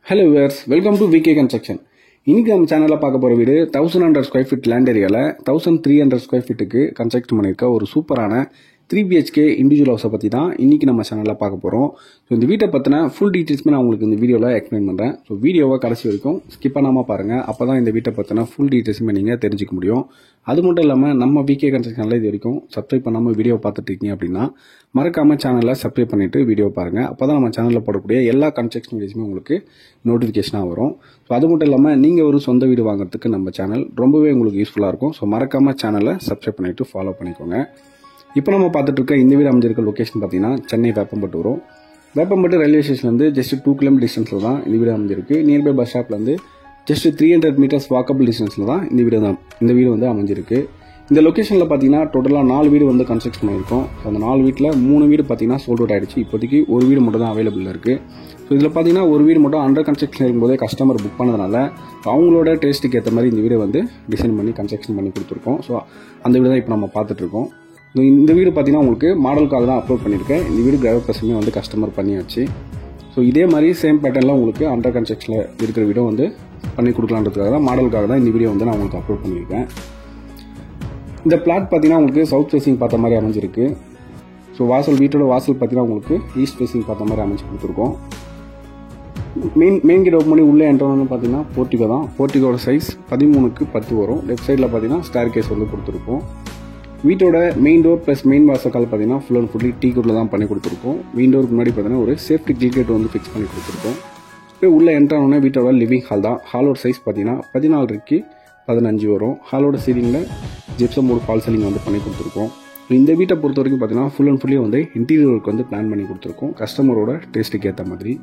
Hello viewers, welcome to VK Construction. இன்னைக்கு நம்ம சேனல்ல பார்க்க போற வீடு 1100 ஸ்கொயர் ஃபீட் லேண்ட் ஏரியால 1300 ஸ்கொயர் ஃபீட்டுக்கு கன்ஸ்ட்ரக்ட் பண்ணிருக்க ஒரு சூப்பரான 3 BHK இண்டிவிஜுவல் ஹவுஸை பத்தி தான் இன்னைக்கு நம்ம சேனல்ல பார்க்க போறோம். ஸோ இந்த வீட்டை பத்தின ஃபுல் டீடைல்ஸ்மே நான் உங்களுக்கு இந்த வீடியோல எக்ஸ்பிளைன் பண்றேன். ஸோ வீடியோவை கடைசி வரைக்கும் ஸ்கிப் பண்ணாம பாருங்க. அப்பதான் இந்த வீட்டை பத்தின ஃபுல் டீடைல்ஸ்மே நீங்க தெரிஞ்சுக்க முடியும். அது மட்டும் இல்லாம நம்ம VK Constructionல இது வரைக்கும் சப்ஸ்கிரைப் பண்ணாம வீடியோ பார்த்துட்டு இருக்கீங்க அப்படின்னா மறக்காம சேனலை சப்ஸ்கிரைப் பண்ணிட்டு வீடியோ பாருங்க. அப்பதான் நம்ம சேனல்ல போடக்கூடிய எல்லா கன்ஸ்ட்ரக்ஷன் வீடியோஸுமே உங்களுக்கு நோட்டிஃபிகேஷனாக வரும். ஸோ அது மட்டும் இல்லாமல் நீங்கள் ஒரு சொந்த வீடு வாங்குறதுக்கு நம்ம சேனல் ரொம்பவே உங்களுக்கு யூஸ்ஃபுல்லாக இருக்கும். ஸோ மறக்காம சேனலை சப்ஸ்கிரைப் பண்ணிட்டு ஃபாலோ பண்ணிக்கோங்க. இப்போ நம்ம பார்த்துட்டு இருக்க இந்த வீடு அமைஞ்சிருக்க லொக்கேஷன் பார்த்தீங்கன்னா சென்னை வேப்பம்பட்டு வரும். வேப்பம்பட்டு ரயில்வே ஸ்டேஷன்லேருந்து ஜஸ்ட் 2 கிலோமீட்டர் டிஸ்டன்ஸில் தான் இந்த வீடு அமைஞ்சிருக்கு. நியர்பை பஸ் ஸ்டாப்லேருந்து ஜஸ்ட் 300 மீட்டர்ஸ் வாக்கபிள் டிஸ்டன்ஸில் தான் இந்த வீடு வந்து அமைஞ்சிருக்கு. இந்த லொக்கேஷனில் பார்த்தீங்கன்னா டோட்டலாக 4 வீடு வந்து கன்ஸ்ட்ரக்ஷன் பண்ணியிருக்கோம். அந்த 4 வீட்டில் 3 வீடு பார்த்தீங்கன்னா சோல்ட் அவுட் ஆயிடுச்சு. இப்போதைக்கு ஒரு வீடு மட்டும் தான் அவைலபிள் இருக்கு. ஸோ இதில் பார்த்தீங்கன்னா ஒரு வீடு மட்டும் அண்டர் கன்ஸ்ட்ரக்ஷன் இருக்கும்போதே கஸ்டமர் புக் பண்ணதுனால அவங்களோட டேஸ்ட்டுக்கு ஏற்ற மாதிரி இந்த வீடை வந்து டிசைன் பண்ணி கன்ஸ்ட்ரக்ஷன் பண்ணி கொடுத்துருக்கோம். ஸோ அந்த வீடு தான் இப்போ நம்ம பார்த்துட்டு இருக்கோம். இந்த வீடு பார்த்தீங்கன்னா உங்களுக்கு மாடலுக்காக தான் அப்லோட் பண்ணியிருக்கேன். இந்த வீடு கிராவ் பர்சனுமே வந்து கஸ்டமர் பண்ணியாச்சு. ஸோ இதே மாதிரி சேம் பேட்டர்னில் உங்களுக்கு அண்டர் கன்ஸ்ட்ரக்ஷனில் இருக்கிற வீடை வந்து பண்ணி கொடுக்கலான்றதுக்காக தான் மாடலுக்காக தான் இந்த வீடியோ வந்து நான் உங்களுக்கு அப்லோட் பண்ணியிருக்கேன். இந்த பிளாட் பார்த்தீங்கன்னா உங்களுக்கு சவுத் ஃபேசிங் பார்த்த மாதிரி அமைஞ்சிருக்கு. ஸோ வீட்டோட வாசல் பார்த்தீங்கன்னா உங்களுக்கு ஈஸ்ட் ஃபேசிங் பார்த்த மாதிரி அமைச்சு கொடுத்துருக்கோம். மெயின் கேட் ஓப்பன் பண்ணி உள்ளே என்ட்ரன்னு பார்த்தீங்கன்னா போர்ட்டிகோ தான். போர்ட்டிகோட சைஸ் 13க்கு 10 வரும். லெஃப்ட் சைடில் பார்த்தீங்கன்னா ஸ்டேர் கேஸ் வந்து கொடுத்துருக்கோம். வீட்டோட மெயின் டோர் ப்ளஸ் மெயின் வாசக்கால் பார்த்தீங்கன்னா ஃபுல் அண்ட் ஃபுல்லி டீ குட்டில் தான் பண்ணி கொடுத்துருக்கோம். மெயின் டோருக்கு முன்னாடி பார்த்தீங்கன்னா ஒரு சேஃப்டி கில் கேட் வந்து ஃபிக்ஸ் பண்ணி கொடுத்துருக்கோம். இப்போ உள்ள என்ட்ரானோடனே வீட்டோட லிவிங் ஹால் தான். ஹாலோட சைஸ் பார்த்தீங்கன்னா 14க்கு 15 வரும். ஹாலோட சீலிங்கில் ஜிப்சம் போர்டு ஃபால் சீலிங் வந்து பண்ணி கொடுத்துருக்கோம். இந்த வீட்டை பொறுத்த வரைக்கும் பார்த்தீங்கன்னா ஃபுல் அண்ட் ஃபுல்லி வந்து இன்டீரியர் ஒர்க் வந்து பிளான் பண்ணி கொடுத்துருக்கோம் கஸ்டமரோட டேஸ்ட்டுக்கு ஏற்ற மாதிரி.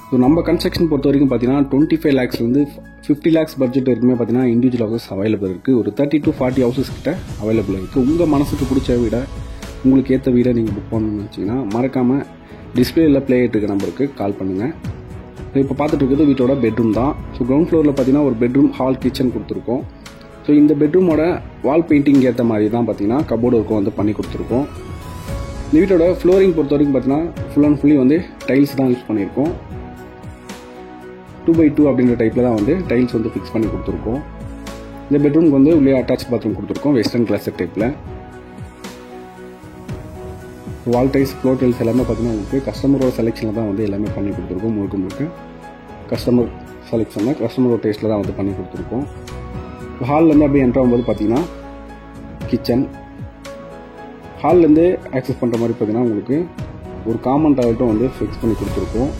ஸோ நம்ம கன்ஸ்ட்ரக்ஷன் பொறுத்த வரைக்கும் பார்த்தீங்கன்னா 25 lakhsலேருந்து 50 lakhs பட்ஜெட் வரைக்குமே பார்த்தீங்கன்னா இண்டிவிஜுவல் ஹவுசஸ் அவைலபிள் இருக்குது. ஒரு 30 to 40 ஹவுசஸ் கிட்ட அவைலபிள் இருக்குது. உங்கள் மனசுக்கு பிடிச்ச வீடை உங்களுக்கு ஏற்ற வீடை நீங்கள் புக் பண்ணணும்னு வச்சிங்கன்னா மறக்காமல் டிஸ்பிளேயில் ப்ளே ஆகிட்டு நம்பருக்கு கால் பண்ணுங்கள். ஸோ இப்போ பார்த்துட்டு இருக்கிறது வீட்டோட பெட்ரூம் தான். ஸோ கிரவுண்ட் ஃப்ளோரில் பார்த்தீங்கன்னா ஒரு பெட்ரூம் ஹால் கிச்சன் கொடுத்துருக்கோம். ஸோ இந்த பெட்ரூமோட வால் பெயிண்டிங் ஏற்ற மாதிரி தான் பார்த்தீங்கன்னா கபோர்டு ஒர்க்கும் வந்து பண்ணி கொடுத்துருக்கோம். இந்த வீட்டோட ஃப்ளோரிங் பொறுத்த வரைக்கும் பார்த்தீங்கன்னா ஃபுல் அண்ட் ஃபுல்லி வந்து டைல்ஸ் தான் யூஸ் பண்ணியிருக்கோம். 2x2 அப்படின்ற டைப்பில் தான் வந்து டைல்ஸ் வந்து ஃபிக்ஸ் பண்ணி கொடுத்துருக்கோம். இந்த பெட்ரூமுக்கு வந்து உள்ளே அட்டாச் பாத்ரூம் கொடுத்துருக்கோம் வெஸ்டர்ன் கிளாசிக் டைப்பில். வால் டைல்ஸ் ஃப்ளோர் டைல்ஸ் எல்லாமே பார்த்தீங்கன்னா உங்களுக்கு கஸ்டமரோட செலெக்ஷனில் தான் வந்து எல்லாமே பண்ணி கொடுத்துருக்கோம். முழுக்க கஸ்டமர் செலெக்ஷனில் கஸ்டமரோட டேஸ்ட்டில் தான் வந்து பண்ணி கொடுத்துருக்கோம். ஹால்லேருந்து அப்படியே என்ட்ரு ஆகும்போது பார்த்தீங்கன்னா கிச்சன். ஹால்லேருந்து ஆக்சஸ் பண்ணுற மாதிரி பார்த்தீங்கன்னா உங்களுக்கு ஒரு காமன் டாய்லெட்டும் வந்து ஃபிக்ஸ் பண்ணி கொடுத்துருக்கோம்.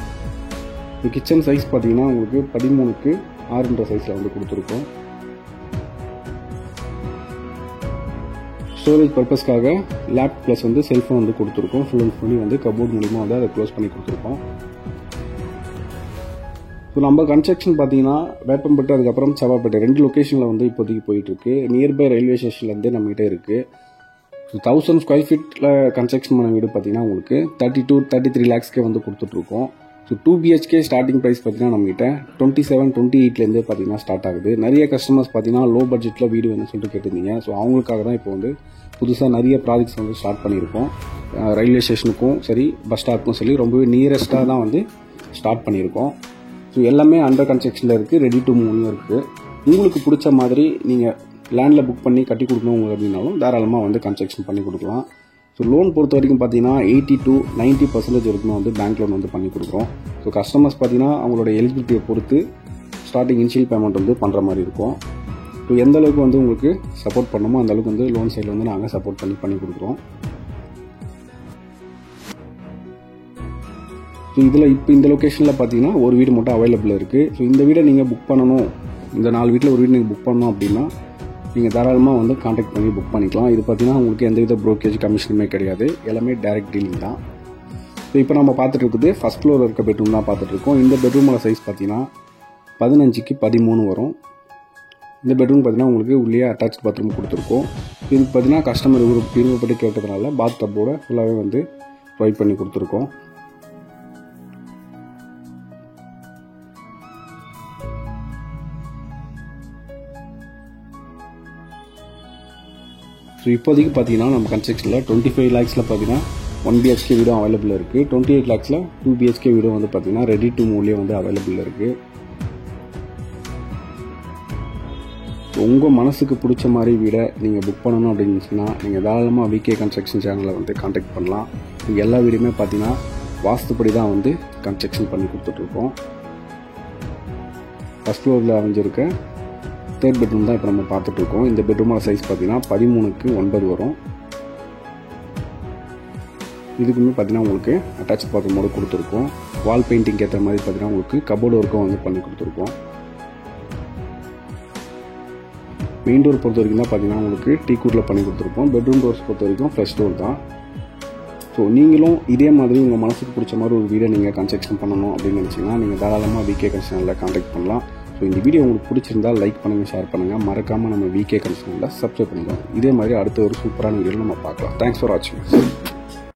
கிச்சன் சைஸ் பார்த்தீங்கன்னா உங்களுக்கு 13க்கு 6ன்ற சைஸில் வந்து கொடுத்துருக்கோம். ஸ்டோரேஜ் பர்பஸ்க்காக லேப் ப்ளஸ் வந்து செல்ஃபோன் வந்து கொடுத்துருக்கோம். ஃபுல் அண்ட் ஃபுல்லி வந்து கபோர்ட் மூலிமா வந்து அதை க்ளோஸ் பண்ணி கொடுத்துருக்கோம். ஸோ நம்ம கன்ஸ்ட்ரக்ஷன் பார்த்தீங்கன்னா வேப்பம்பட்டு அதுக்கப்புறம் செவ்வாப்பேட்டை 2 லொக்கேஷனில் வந்து இப்போதைக்கு போயிட்டுருக்கு. நியர்பை ரயில்வே ஸ்டேஷன்லேருந்து நம்மகிட்ட இருக்குது. ஸோ 1000 ஸ்கொயர் ஃபீட்டில் கன்ஸ்ட்ரக்ஷன் பண்ண வீடு பார்த்தீங்கன்னா உங்களுக்கு 30 to 33 lakhsக்கே வந்து கொடுத்துட்ருக்கோம். ஸோ 2 BHK ஸ்டார்டிங் ப்ரைஸ் பார்த்தீங்கன்னா நம்மகிட்ட 27, 28லேருந்து பார்த்தீங்கன்னா ஸ்டார்ட் ஆகுது. நிறைய கஸ்டமர்ஸ் பார்த்தீங்கன்னா லோ பட்ஜெட்டில் வீடு வேணும்னு சொல்லிட்டு கேட்டிருந்தீங்க. ஸோ அவங்களுக்காக தான் இப்போ வந்து புதுசாக நிறைய ப்ராஜெக்ட்ஸ் வந்து ஸ்டார்ட் பண்ணியிருக்கோம். ரயில்வே ஸ்டேஷனுக்கும் சரி பஸ் ஸ்டாப்புக்கும் சரி ரொம்பவே நியரஸ்ட்டாக தான் வந்து ஸ்டார்ட் பண்ணியிருக்கோம். ஸோ எல்லாமே அண்டர் கன்ஸ்ட்ரக்ஷனில் இருக்குது, ரெடி டு மூவ்லையும் இருக்குது. உங்களுக்கு பிடிச்ச மாதிரி நீங்கள் லேண்டில் புக் பண்ணி கட்டி கொடுக்கணும் அப்படின்னாலும் தாராளமாக வந்து கன்ஸ்ட்ரக்ஷன் பண்ணி கொடுக்கலாம். ஸோ லோன் பொறுத்த வரைக்கும் பார்த்தீங்கன்னா 80 to 90% வரைக்கும் வந்து பேங்க் லோன் வந்து பண்ணி கொடுக்குறோம். ஸோ கஸ்டமர்ஸ் பார்த்தீங்கன்னா அவங்களோட எலிஜிபிலிட்டியை பொறுத்து ஸ்டார்டிங் இனிஷியல் பேமெண்ட் வந்து பண்ணுற மாதிரி இருக்கும். ஸோ எந்த அளவுக்கு வந்து உங்களுக்கு சப்போர்ட் பண்ணணுமோ அந்த அளவுக்கு வந்து லோன் சைடில் வந்து நாங்கள் சப்போர்ட் பண்ணி கொடுக்குறோம். ஸோ இதில் இப்போ இந்த லொக்கேஷனில் பார்த்தீங்கன்னா ஒரு வீடு மட்டும் அவைலபிள் இருக்குது. ஸோ இந்த வீடை நீங்கள் புக் பண்ணணும், இந்த 4 வீட்டில் ஒரு வீடு நீங்கள் புக் பண்ணணும் அப்படின்னா நீங்கள் தாராளமாக வந்து கான்டாக்ட் பண்ணி புக் பண்ணிக்கலாம். இது பார்த்தீங்கன்னா உங்களுக்கு எந்தவித ப்ரோக்கேஜ் கமிஷனுமே கிடையாது. எல்லாமே டைரக்ட் டீலிங் தான். ஸோ இப்போ நம்ம பார்த்துட்டு இருக்குது ஃபஸ்ட் ஃப்ளோரில் இருக்க பெட்ரூம் தான் பார்த்துட்டு இருக்கோம். இந்த பெட்ரூமோட சைஸ் பார்த்தீங்கன்னா 15க்கு 13 வரும். இந்த பெட்ரூம் பார்த்தீங்கன்னா உங்களுக்கு உள்ளே அட்டாச் பாத்ரூம் கொடுத்துருக்கோம். இதுக்கு பார்த்தீங்கன்னா கஸ்டமர் விருப்பப்பட்டு கேட்டதுனால பாத் டப்போட ஃபுல்லாகவே வந்து ப்ரொவைட் பண்ணி கொடுத்துருக்கோம். ஸோ இப்போதைக்கு பார்த்தீங்கன்னா நம்ம கன்ஸ்ட்ரக்ஷனில் 25 lakhsல பார்த்தீங்கன்னா 1 BHK வீடும் அவைலபிள் இருக்குது. 28 lakhsல 2 BHK வீடும் வந்து பார்த்தீங்கன்னா ரெடி டு மூவ்லேயே வந்து அவைலபிள் இருக்குது. உங்கள் மனசுக்கு பிடிச்ச மாதிரி வீடை நீங்கள் புக் பண்ணணும் அப்படின்னு நீங்கள் தாராளமாக விகே கன்ஸ்ட்ரக்ஷன் சேனலை வந்து கான்டாக்ட் பண்ணலாம். எல்லா வீடுமே பார்த்தீங்கன்னா வாஸ்துப்படி தான் வந்து கன்ஸ்ட்ரக்ஷன் பண்ணி கொடுத்துட்ருக்கோம். ஃபர்ஸ்ட் ஃப்ளோரில் அமைஞ்சிருக்க 3rd பெட்ரூம் தான் இப்போ நம்ம பார்த்துட்ருக்கோம். இந்த பெட்ரூமோட சைஸ் பார்த்தீங்கன்னா 13x9 வரும். இதுக்குமே பார்த்தீங்கன்னா உங்களுக்கு அட்டாச் பாத்ரூமோடு கொடுத்துருக்கோம். வால் பெயிண்டிங் ஏற்ற மாதிரி பார்த்தீங்கன்னா உங்களுக்கு கபோர்டு ஒர்க்கும் வந்து பண்ணி கொடுத்துருக்கோம். மெயின் டோர் பொறுத்த வரைக்கும் தான் பார்த்தீங்கன்னா உங்களுக்கு டீக்கூட்டில் பண்ணி கொடுத்துருக்கோம். பெட்ரூம் டோர்ஸ் பொறுத்த வரைக்கும் ஃப்ரெஷ் டோர் தான். ஸோ நீங்களும் இதே மாதிரி உங்கள் மனசுக்கு பிடிச்ச மாதிரி ஒரு வீடை நீங்கள் கன்ஸ்ட்ரக்ஷன் பண்ணணும் அப்படின்னு நினச்சிங்கன்னா நீங்கள் தாராளமாக விகே கன்ஸ்ட்ரக்ஷனில் கான்டாக்ட் பண்ணலாம். ஸோ இந்த வீடியோ உங்களுக்கு பிடிச்சிருந்தால் லைக் பண்ணுங்கள், ஷேர் பண்ணுங்கள், மறக்காமல் நம்ம விகே கன்ஸ்ட்ரக்ஷனில் சப்ஸ்கிரைப் பண்ணிக்கலாம். இதே மாதிரி அடுத்த ஒரு சூப்பரான வீடியோவில் நம்ம பார்க்கலாம். தேங்க்ஸ் ஃபார் வாட்சிங்.